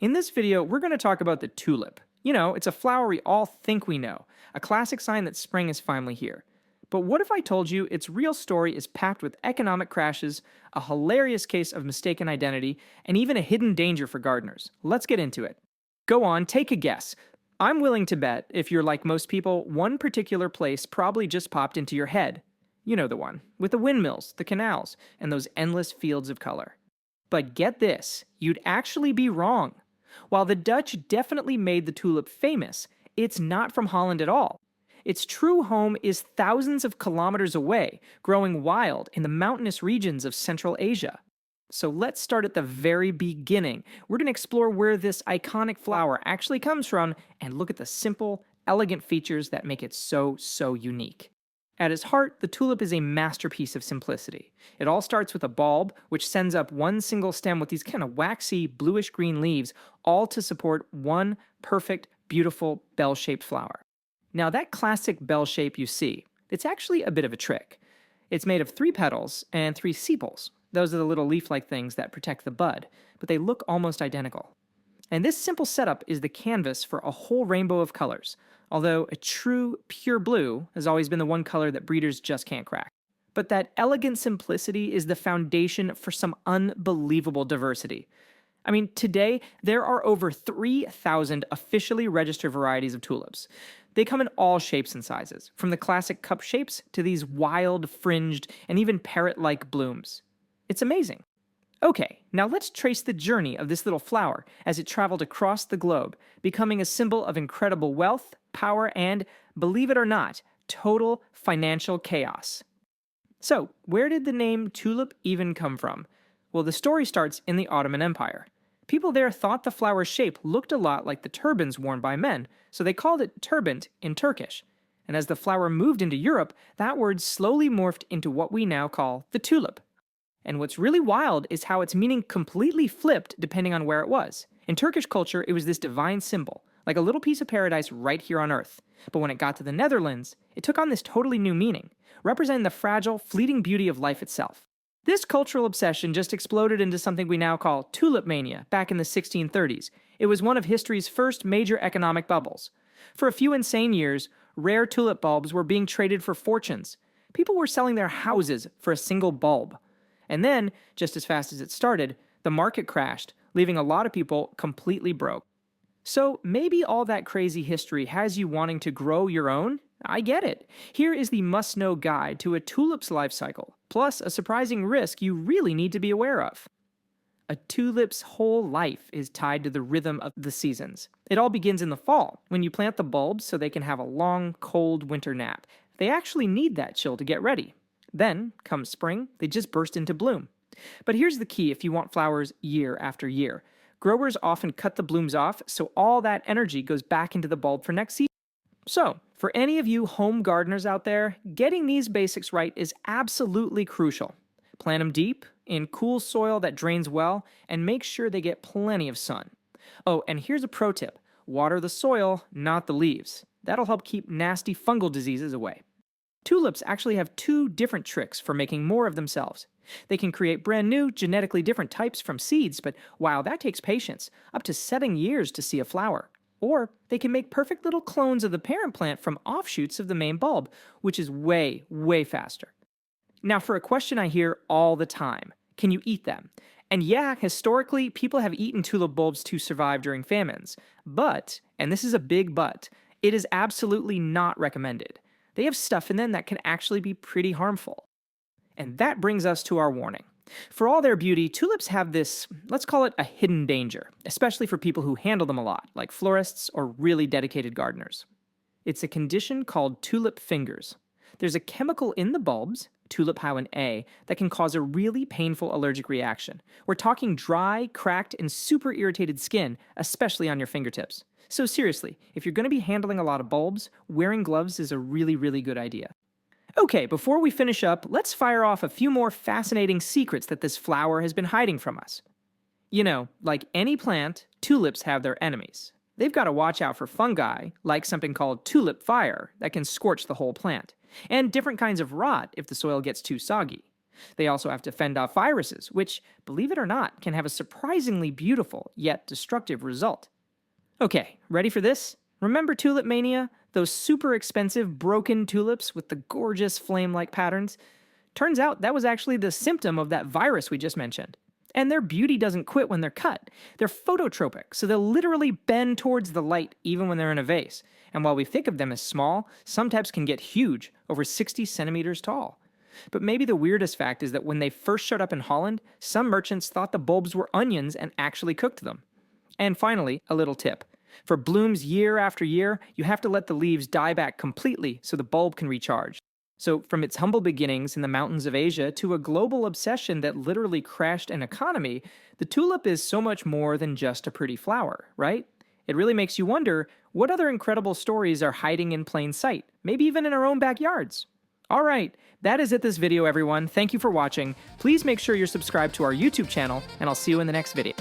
In this video, we're going to talk about the tulip. You know, it's a flower we all think we know, a classic sign that spring is finally here. But what if I told you its real story is packed with economic crashes, a hilarious case of mistaken identity, and even a hidden danger for gardeners? Let's get into it. Go on, take a guess. I'm willing to bet, if you're like most people, one particular place probably just popped into your head. You know the one, with the windmills, the canals, and those endless fields of color. But get this, you'd actually be wrong. While the Dutch definitely made the tulip famous, it's not from Holland at all. Its true home is thousands of kilometers away, growing wild in the mountainous regions of Central Asia. So let's start at the very beginning. We're going to explore where this iconic flower actually comes from and look at the simple, elegant features that make it so unique. At its heart, the tulip is a masterpiece of simplicity. It all starts with a bulb, which sends up one single stem with these kind of waxy, bluish-green leaves, all to support one perfect, beautiful, bell-shaped flower. Now that classic bell shape you see, it's actually a bit of a trick. It's made of 3 petals and 3 sepals. Those are the little leaf-like things that protect the bud, but they look almost identical. And this simple setup is the canvas for a whole rainbow of colors, although a true, pure blue has always been the one color that breeders just can't crack. But that elegant simplicity is the foundation for some unbelievable diversity. I mean, today, there are over 3,000 officially registered varieties of tulips. They come in all shapes and sizes, from the classic cup shapes to these wild, fringed, and even parrot-like blooms. It's amazing. Okay, now let's trace the journey of this little flower as it traveled across the globe, becoming a symbol of incredible wealth, power, and, believe it or not, total financial chaos. So, where did the name tulip even come from? Well, the story starts in the Ottoman Empire. People there thought the flower's shape looked a lot like the turbans worn by men, so they called it turbant in Turkish. And as the flower moved into Europe, that word slowly morphed into what we now call the tulip. And what's really wild is how its meaning completely flipped depending on where it was. In Turkish culture, it was this divine symbol, like a little piece of paradise right here on Earth. But when it got to the Netherlands, it took on this totally new meaning, representing the fragile, fleeting beauty of life itself. This cultural obsession just exploded into something we now call tulip mania back in the 1630s. It was one of history's first major economic bubbles. For a few insane years, rare tulip bulbs were being traded for fortunes. People were selling their houses for a single bulb. And then, just as fast as it started, the market crashed, leaving a lot of people completely broke. So maybe all that crazy history has you wanting to grow your own? I get it. Here is the must-know guide to a tulip's life cycle, plus a surprising risk you really need to be aware of. A tulip's whole life is tied to the rhythm of the seasons. It all begins in the fall, when you plant the bulbs so they can have a long, cold winter nap. They actually need that chill to get ready. Then, come spring, they just burst into bloom. But here's the key if you want flowers year after year. Growers often cut the blooms off, so all that energy goes back into the bulb for next season. So, for any of you home gardeners out there, getting these basics right is absolutely crucial. Plant them deep, in cool soil that drains well, and make sure they get plenty of sun. Oh, and here's a pro tip. Water the soil, not the leaves. That'll help keep nasty fungal diseases away. Tulips actually have 2 different tricks for making more of themselves. They can create brand new, genetically different types from seeds, but wow, that takes patience, up to 7 years to see a flower. Or they can make perfect little clones of the parent plant from offshoots of the main bulb, which is way faster. Now for a question I hear all the time, can you eat them? And yeah, historically, people have eaten tulip bulbs to survive during famines. But, and this is a big but, it is absolutely not recommended. They have stuff in them that can actually be pretty harmful. And that brings us to our warning. For all their beauty, tulips have this, let's call it a hidden danger, especially for people who handle them a lot, like florists or really dedicated gardeners. It's a condition called tulip fingers. There's a chemical in the bulbs, tuliphauen A, that can cause a really painful allergic reaction. We're talking dry, cracked, and super irritated skin, especially on your fingertips. So seriously, if you're going to be handling a lot of bulbs, wearing gloves is a really good idea. Okay, before we finish up, let's fire off a few more fascinating secrets that this flower has been hiding from us. You know, like any plant, tulips have their enemies. They've got to watch out for fungi, like something called tulip fire, that can scorch the whole plant, and different kinds of rot if the soil gets too soggy. They also have to fend off viruses, which, believe it or not, can have a surprisingly beautiful yet destructive result. Okay, ready for this? Remember tulip mania? Those super expensive broken tulips with the gorgeous flame-like patterns? Turns out that was actually the symptom of that virus we just mentioned. And their beauty doesn't quit when they're cut. They're phototropic, so they'll literally bend towards the light even when they're in a vase. And while we think of them as small, some types can get huge, over 60 centimeters tall. But maybe the weirdest fact is that when they first showed up in Holland, some merchants thought the bulbs were onions and actually cooked them. And finally, a little tip. For blooms year after year, you have to let the leaves die back completely so the bulb can recharge. So, from its humble beginnings in the mountains of Asia to a global obsession that literally crashed an economy, the tulip is so much more than just a pretty flower, right? It really makes you wonder, what other incredible stories are hiding in plain sight, maybe even in our own backyards? Alright, that is it this video everyone. Thank you for watching. Please make sure you're subscribed to our YouTube channel, and I'll see you in the next video.